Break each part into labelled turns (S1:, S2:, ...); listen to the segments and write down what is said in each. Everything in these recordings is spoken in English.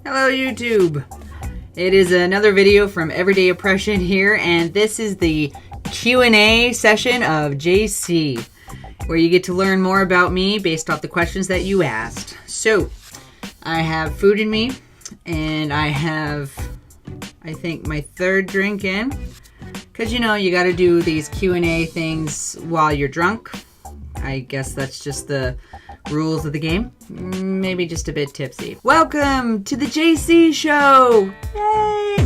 S1: Hello YouTube! It is another video from Everyday Oppression here, and this is the Q&A session of JC, where you get to learn more about me based off the questions that you asked. So, I have food in me, and I have, I think, my third drink in, because you know, you gotta do these Q&A things while you're drunk. I guess that's just the rules of the game. Maybe just a bit tipsy. Welcome to the JC show! Yay!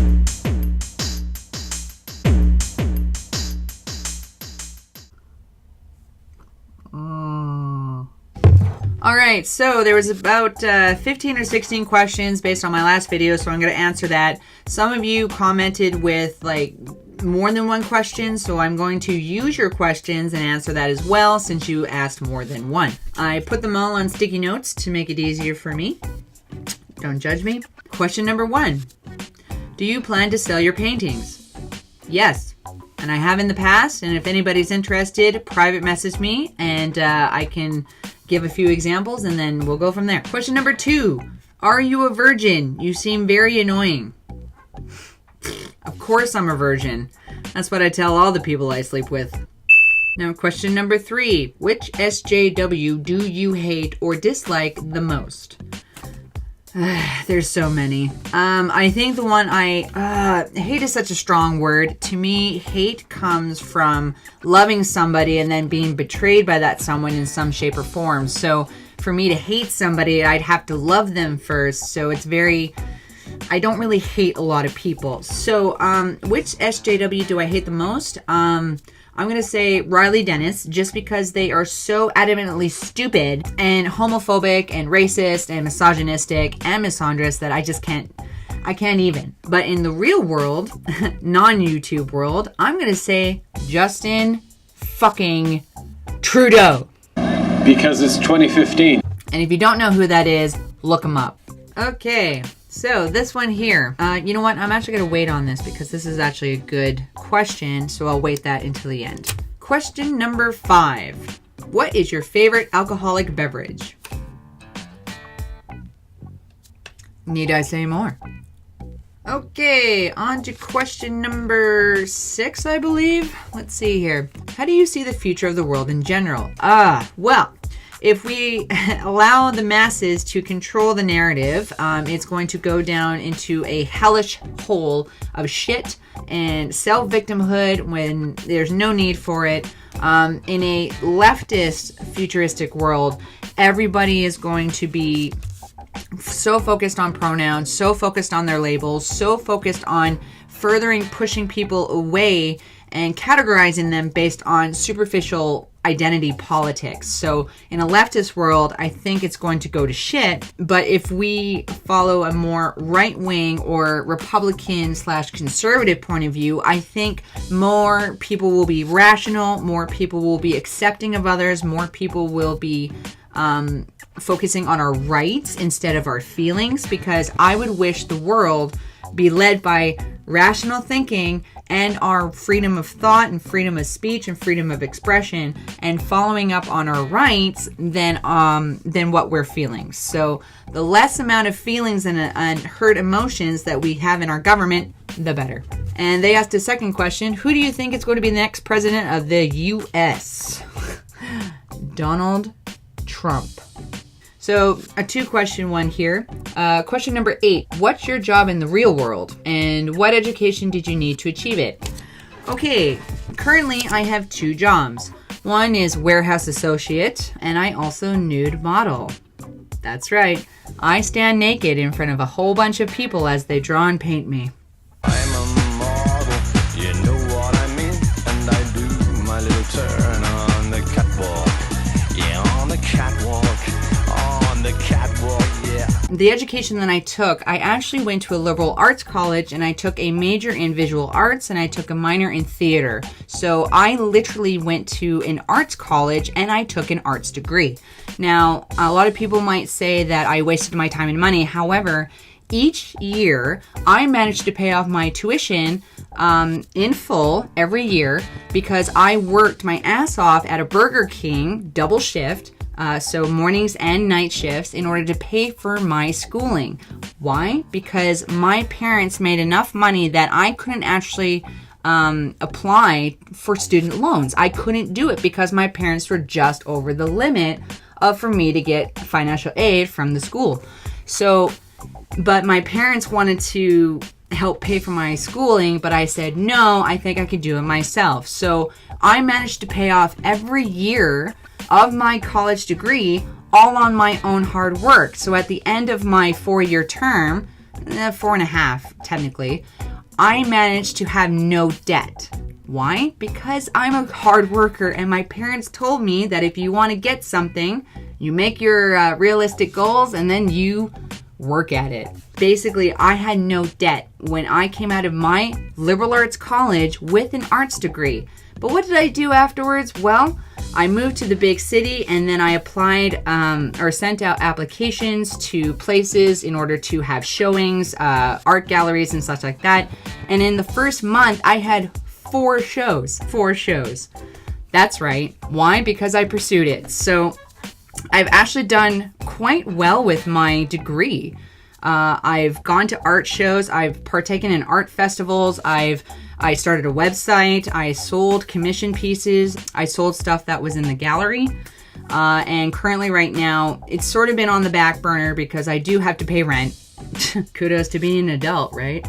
S1: Alright, so there was about 15 or 16 questions based on my last video, so I'm going to answer that. Some of you commented with like more than one question, so I'm going to use your questions and answer that as well since you asked more than one. I put them all on sticky notes to make it easier for me. Don't judge me. Question number 1. Do you plan to sell your paintings? Yes, and I have in the past, and if anybody's interested, private message me and I can give a few examples and then we'll go from there. Question number 2. Are you a virgin? You seem very annoying. Of course I'm a virgin. That's what I tell all the people I sleep with. Now, question number 3. Which SJW do you hate or dislike the most? There's so many. I think the one hate is such a strong word. To me, hate comes from loving somebody and then being betrayed by that someone in some shape or form. So for me to hate somebody, I'd have to love them first. So it's very... I don't really hate a lot of people. So, which SJW do I hate the most? I'm going to say Riley Dennis, just because they are so adamantly stupid and homophobic and racist and misogynistic and misandrist that I just can't even. But in the real world, non-YouTube world, I'm going to say Justin fucking Trudeau.
S2: Because it's 2015.
S1: And if you don't know who that is, look him up. Okay. So this one here, you know what? I'm actually going to wait on this because this is actually a good question. So I'll wait that until the end. Question number 5. What is your favorite alcoholic beverage? Need I say more? Okay, on to question number 6, I believe. Let's see here. How do you see the future of the world in general? Well, if we allow the masses to control the narrative, it's going to go down into a hellish hole of shit and self-victimhood when there's no need for it. In a leftist, futuristic world, everybody is going to be so focused on pronouns, so focused on their labels, so focused on pushing people away and categorizing them based on superficial identity politics. So in a leftist world, I think it's going to go to shit. But if we follow a more right-wing or Republican/conservative point of view, I think more people will be rational, more people will be accepting of others, more people will be focusing on our rights instead of our feelings, because I would wish the world be led by rational thinking and our freedom of thought and freedom of speech and freedom of expression and following up on our rights than what we're feeling. So the less amount of feelings and hurt emotions that we have in our government, the better. And they asked a second question. Who do you think is going to be the next president of the U.S.? Donald Trump. So a 2-question one here. Question number 8. What's your job in the real world? And what education did you need to achieve it? Okay, currently I have 2 jobs. One is warehouse associate, and I also nude model. That's right. I stand naked in front of a whole bunch of people as they draw and paint me.
S3: I'm a model, you know what I mean? And I do my little turn on the catwalk. Yeah, on the catwalk.
S1: The education that I took, I actually went to a liberal arts college and I took a major in visual arts and I took a minor in theater. So I literally went to an arts college and I took an arts degree. Now, a lot of people might say that I wasted my time and money. However, each year I managed to pay off my tuition in full every year because I worked my ass off at a Burger King double shift. so mornings and night shifts, in order to pay for my schooling. Why? Because my parents made enough money that I couldn't actually apply for student loans. I couldn't do it because my parents were just over the limit for me to get financial aid from the school. So, but my parents wanted to help pay for my schooling, but I said, no, I think I could do it myself. So I managed to pay off every year of my college degree all on my own hard work. So at the end of my 4-year term, 4.5 technically, I managed to have no debt. Why? Because I'm a hard worker, and my parents told me that if you want to get something, you make your realistic goals and then you work at it. Basically, I had no debt when I came out of my liberal arts college with an arts degree. But what did I do afterwards? Well, I moved to the big city, and then I applied or sent out applications to places in order to have showings, art galleries and such like that. And in the first month, I had 4 shows. 4 shows. That's right. Why? Because I pursued it. So I've actually done quite well with my degree. I've gone to art shows. I've partaken in art festivals. I started a website. I sold commission pieces. I sold stuff that was in the gallery. And currently right now, it's sort of been on the back burner because I do have to pay rent. Kudos to being an adult, right?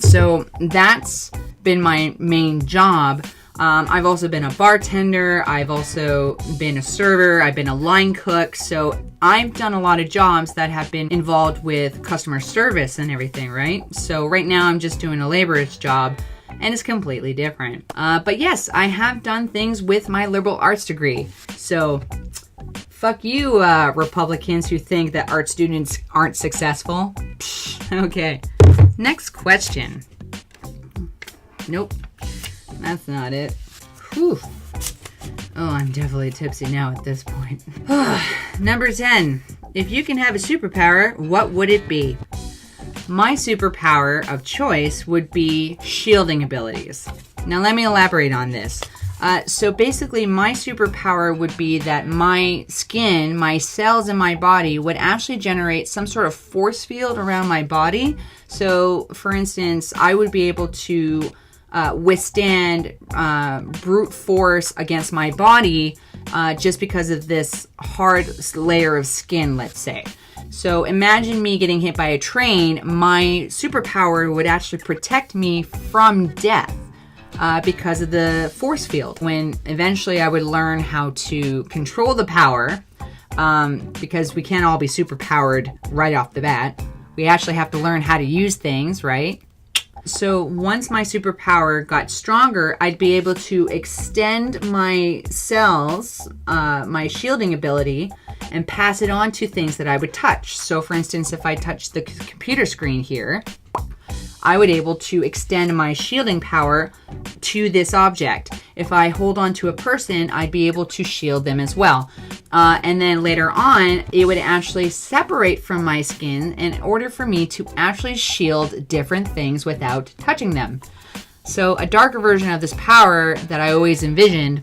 S1: So that's been my main job. I've also been a bartender. I've also been a server. I've been a line cook. So I've done a lot of jobs that have been involved with customer service and everything, right? So right now I'm just doing a laborer's job, and it's completely different. But yes, I have done things with my liberal arts degree. So fuck you, Republicans who think that art students aren't successful. Okay, next question. Nope. That's not it. Whew. Oh, I'm definitely tipsy now at this point. Number 10. If you can have a superpower, what would it be? My superpower of choice would be shielding abilities. Now let me elaborate on this. So basically my superpower would be that my skin, my cells in my body would actually generate some sort of force field around my body. So for instance, I would be able to withstand brute force against my body just because of this hard layer of skin, let's say. So imagine me getting hit by a train. My superpower would actually protect me from death because of the force field. When eventually I would learn how to control the power, because we can't all be superpowered right off the bat. We actually have to learn how to use things, right? So once my superpower got stronger, I'd be able to extend my cells, my shielding ability, and pass it on to things that I would touch. So for instance, if I touch the computer screen here, I would be able to extend my shielding power to this object. If I hold on to a person, I'd be able to shield them as well. And then later on, it would actually separate from my skin in order for me to actually shield different things without touching them. So a darker version of this power that I always envisioned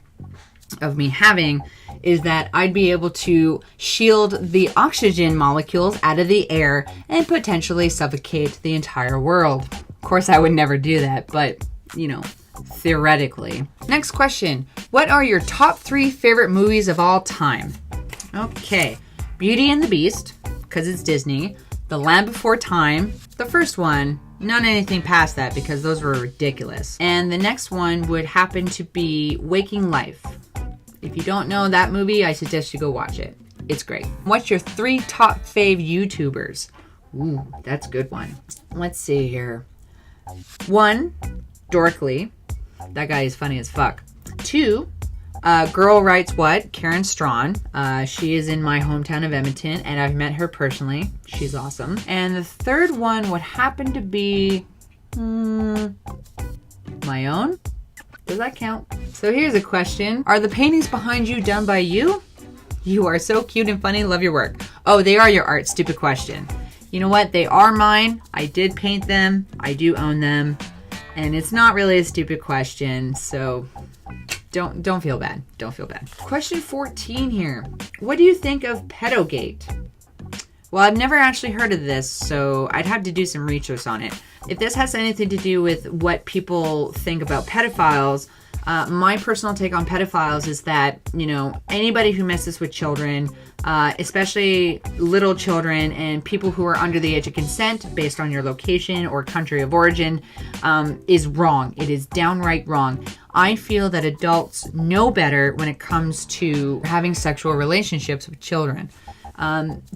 S1: of me having is that I'd be able to shield the oxygen molecules out of the air and potentially suffocate the entire world. Of course, I would never do that, but, you know, theoretically. Next question. What are your top 3 favorite movies of all time? Okay. Beauty and the Beast, because it's Disney. The Land Before Time. The first one, not anything past that because those were ridiculous. And the next one would happen to be Waking Life. If you don't know that movie, I suggest you go watch it. It's great. What's your 3 top fave YouTubers? Ooh, that's a good one. Let's see here. 1, Dorkly. That guy is funny as fuck. 2, Girl Writes What, Karen Strawn. She is in my hometown of Edmonton, and I've met her personally. She's awesome. And the 3rd one would happen to be my own. Does that count? So here's a question. Are the paintings behind you done by you? You are so cute and funny. Love your work. Oh, they are your art. Stupid question. You know what? They are mine. I did paint them. I do own them. And it's not really a stupid question. So don't feel bad. Don't feel bad. Question 14 here. What do you think of pedogate? Well, I've never actually heard of this, so I'd have to do some research on it. If this has anything to do with what people think about pedophiles, my personal take on pedophiles is that, anybody who messes with children, especially little children and people who are under the age of consent based on your location or country of origin, is wrong. It is downright wrong. I feel that adults know better when it comes to having sexual relationships with children.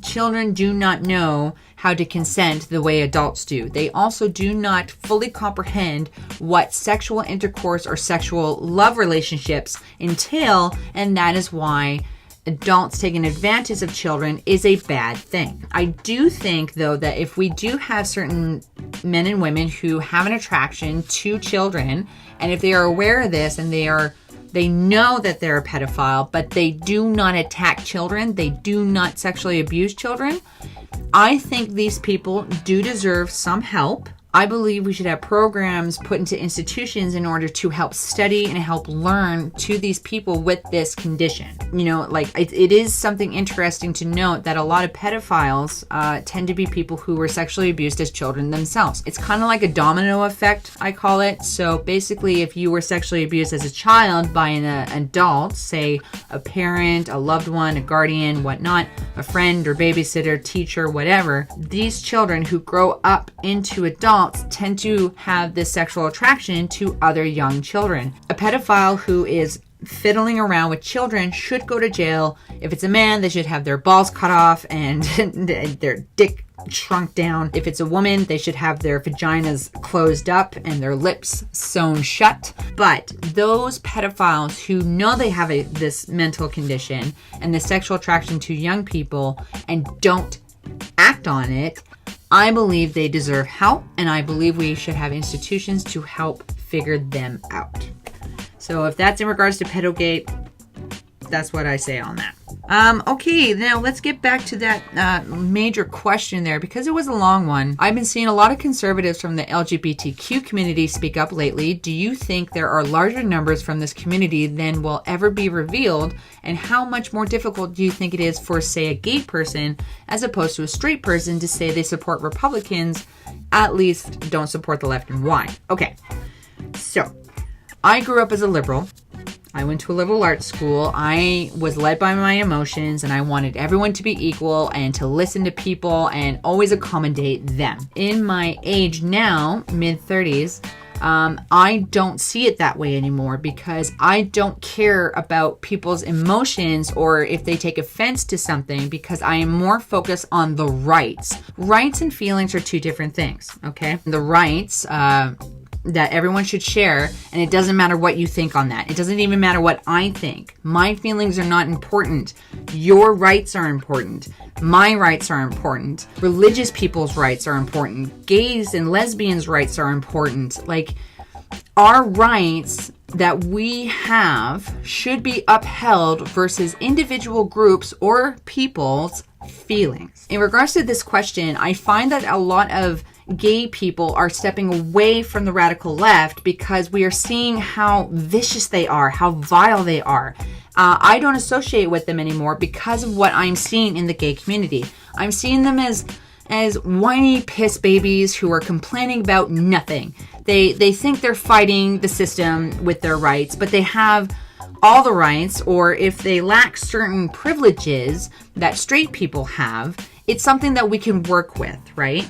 S1: Children do not know how to consent the way adults do. They also do not fully comprehend what sexual intercourse or sexual love relationships entail, and that is why adults taking advantage of children is a bad thing. I do think, though, that if we do have certain men and women who have an attraction to children, and if they are aware of this and they know that they're a pedophile, but they do not attack children, they do not sexually abuse children, I think these people do deserve some help. I believe we should have programs put into institutions in order to help study and help learn to these people with this condition. It is something interesting to note that a lot of pedophiles tend to be people who were sexually abused as children themselves. It's kind of like a domino effect, I call it. So basically, if you were sexually abused as a child by an adult, say a parent, a loved one, a guardian, whatnot, a friend or babysitter, teacher, whatever, these children who grow up into adults tend to have this sexual attraction to other young children. A pedophile who is fiddling around with children should go to jail. If it's a man, they should have their balls cut off and their dick shrunk down. If it's a woman, they should have their vaginas closed up and their lips sewn shut. But those pedophiles who know they have this mental condition and the sexual attraction to young people and don't act on it, I believe they deserve help, and I believe we should have institutions to help figure them out. So if that's in regards to pedogate, that's what I say on that. Okay, now let's get back to that major question there, because it was a long one. I've been seeing a lot of conservatives from the LGBTQ community speak up lately. Do you think there are larger numbers from this community than will ever be revealed? And how much more difficult do you think it is for, say, a gay person as opposed to a straight person to say they support Republicans, at least don't support the left, and why? Okay, so I grew up as a liberal. I went to a liberal arts school. I was led by my emotions, and I wanted everyone to be equal and to listen to people and always accommodate them. In my age now, mid-30s, I don't see it that way anymore, because I don't care about people's emotions or if they take offense to something, because I am more focused on the rights. Rights and feelings are two different things, okay? The rights, that everyone should share, and it doesn't matter what you think on that. It doesn't even matter what I think. My feelings are not important. Your rights are important. My rights are important. Religious people's rights are important. Gays and lesbians' rights are important. Like, our rights that we have should be upheld versus individual groups or people's feelings. In regards to this question, I find that a lot of gay people are stepping away from the radical left because we are seeing how vicious they are, how vile they are. I don't associate with them anymore because of what I'm seeing in the gay community. I'm seeing them as whiny piss babies who are complaining about nothing. They think they're fighting the system with their rights, but they have all the rights, or if they lack certain privileges that straight people have, it's something that we can work with, right?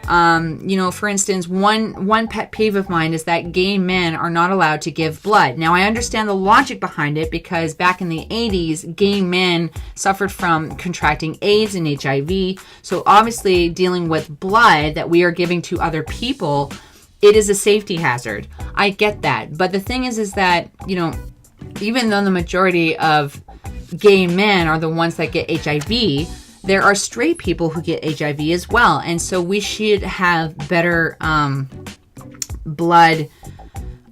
S1: For instance, one pet peeve of mine is that gay men are not allowed to give blood. Now, I understand the logic behind it, because back in the 80s, gay men suffered from contracting AIDS and HIV. So obviously, dealing with blood that we are giving to other people, it is a safety hazard. I get that. But the thing is that, even though the majority of gay men are the ones that get HIV, there are straight people who get HIV as well. And so we should have better blood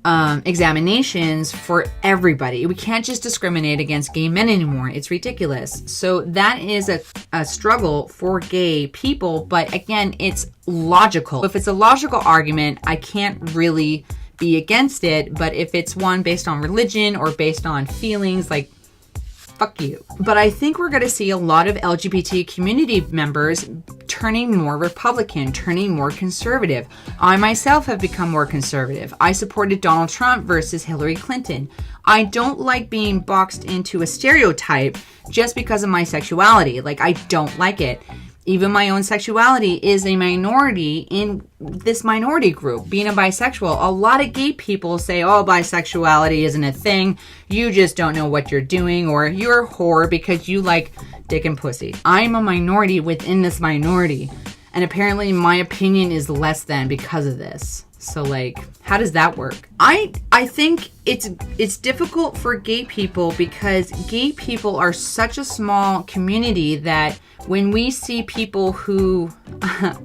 S1: examinations for everybody. We can't just discriminate against gay men anymore. It's ridiculous. So that is a struggle for gay people. But again, it's logical. If it's a logical argument, I can't really be against it. But if it's one based on religion or based on feelings, like, fuck you. But I think we're going to see a lot of LGBT community members turning more Republican, turning more conservative. I myself have become more conservative. I supported Donald Trump versus Hillary Clinton. I don't like being boxed into a stereotype just because of my sexuality. Like, I don't like it. Even my own sexuality is a minority in this minority group. Being a bisexual, a lot of gay people say, oh, bisexuality isn't a thing. You just don't know what you're doing, or you're a whore because you like dick and pussy. I'm a minority within this minority, and apparently my opinion is less than because of this. So, like, how does that work? I think it's difficult for gay people because gay people are such a small community that when we see people who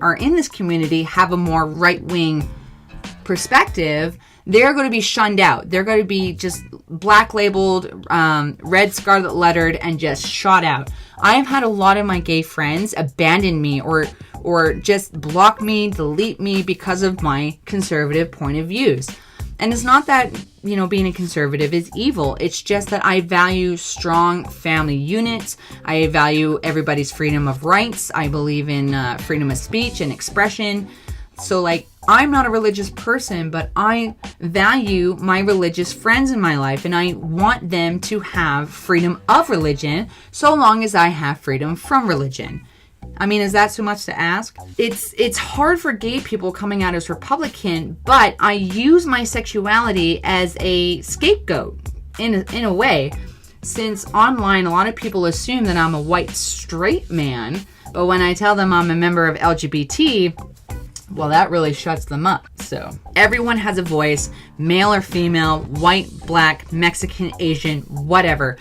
S1: are in this community have a more right-wing perspective, they're going to be shunned out. They're going to be just black labeled, red scarlet lettered, and just shot out. I've had a lot of my gay friends abandon me or just block me, delete me because of my conservative point of views. And it's not that, you know, being a conservative is evil. It's just that I value strong family units. I value everybody's freedom of rights. I believe in freedom of speech and expression. So, like, I'm not a religious person, but I value my religious friends in my life, and I want them to have freedom of religion so long as I have freedom from religion. I mean, is that too much to ask? It's hard for gay people coming out as Republican, but I use my sexuality as a scapegoat in a way. Since online, a lot of people assume that I'm a white straight man, but when I tell them I'm a member of LGBT, well, that really shuts them up. So everyone has a voice, male or female, white, black, Mexican, Asian, whatever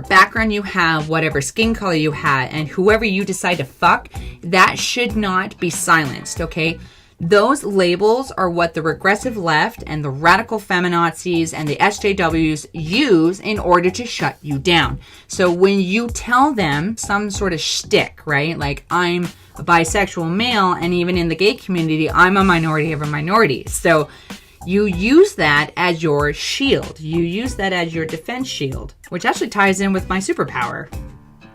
S1: background you have, whatever skin color you have, and whoever you decide to fuck, that should not be silenced, okay? Those labels are what the regressive left and the radical feminazis and the SJWs use in order to shut you down. So when you tell them some sort of shtick, right? Like, I'm a bisexual male, and even in the gay community, I'm a minority of a minority. So you use that as your shield. You use that as your defense shield, which actually ties in with my superpower,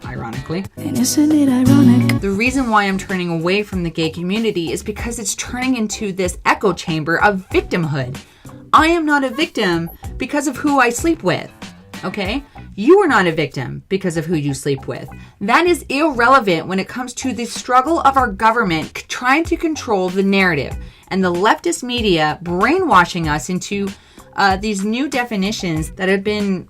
S1: ironically.
S4: And isn't it ironic?
S1: The reason why I'm turning away from the gay community is because it's turning into this echo chamber of victimhood. I am not a victim because of who I sleep with, okay? You are not a victim because of who you sleep with. That is irrelevant when it comes to the struggle of our government trying to control the narrative and the leftist media brainwashing us into these new definitions that have been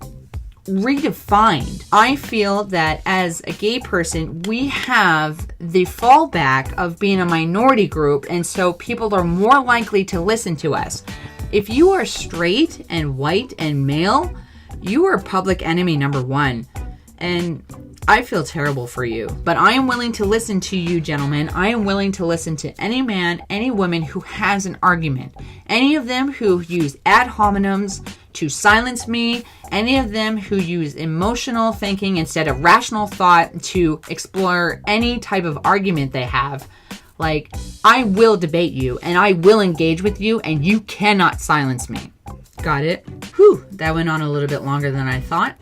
S1: redefined. I feel that as a gay person, we have the fallback of being a minority group, and so people are more likely to listen to us. If you are straight and white and male, you are public enemy number one. And I feel terrible for you. But I am willing to listen to you, gentlemen. I am willing to listen to any man, any woman who has an argument. Any of them who use ad hominems to silence me. Any of them who use emotional thinking instead of rational thought to explore any type of argument they have. Like, I will debate you, and I will engage with you, and you cannot silence me. Got it? Whew, that went on a little bit longer than I thought.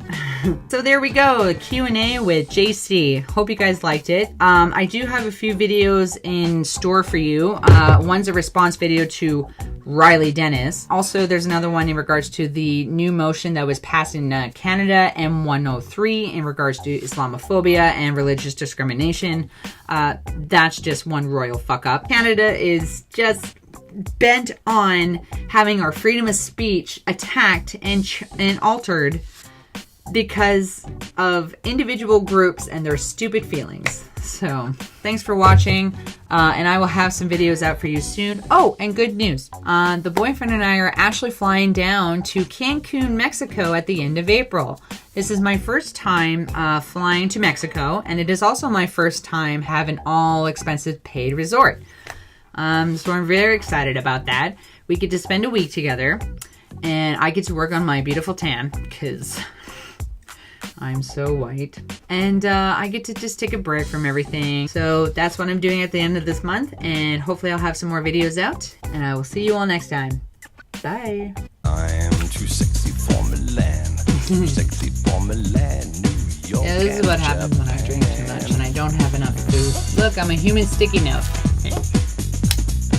S1: So there we go, Q&A with JC. Hope you guys liked it. I do have a few videos in store for you. One's a response video to Riley Dennis. Also, there's another one in regards to the new motion that was passed in Canada, M103, in regards to Islamophobia and religious discrimination. That's just one royal fuck up. Canada is just bent on having our freedom of speech attacked and altered because of individual groups and their stupid feelings. So thanks for watching, and I will have some videos out for you soon. Oh, and good news. The boyfriend and I are actually flying down to Cancun, Mexico at the end of April. This is my first time flying to Mexico, and it is also my first time having all expenses paid resort. So I'm very excited about that. We get to spend a week together, and I get to work on my beautiful tan because I'm so white. And I get to just take a break from everything. So that's what I'm doing at the end of this month, and hopefully I'll have some more videos out, and I will see you all next time. Bye.
S3: I'm too sexy for Milan. Too sexy for Milan, New York.
S1: Yeah, this is
S3: and
S1: what happens when I drink too much and I don't have enough food. Look, I'm a human sticky note.